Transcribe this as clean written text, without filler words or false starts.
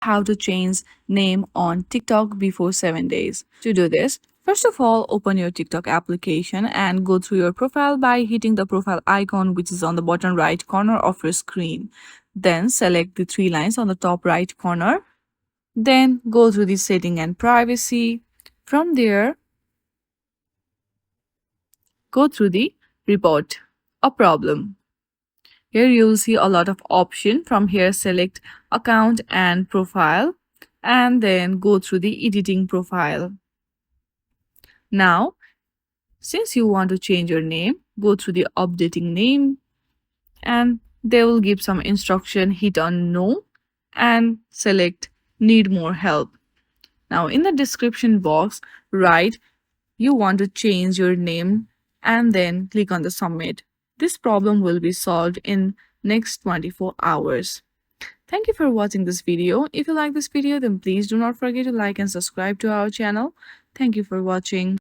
how to change name on TikTok before 7 days. To do this, first of all, open your TikTok application and go through your profile by hitting the profile icon which is on the bottom right corner of your screen. Then select the three lines on the top right corner. Then go through the setting and privacy. From there, go through the report a problem. Here you'll see a lot of option. From here select account and profile and then go through the editing profile. Now, since you want to change your name, go through the updating name and they will give some instruction. Hit on no and select need more help. Now in the description box, write you want to change your name and then click on the submit. This problem will be solved in next 24 hours. Thank you for watching this video. If you like this video, then please do not forget to like and subscribe to our channel. Thank you for watching.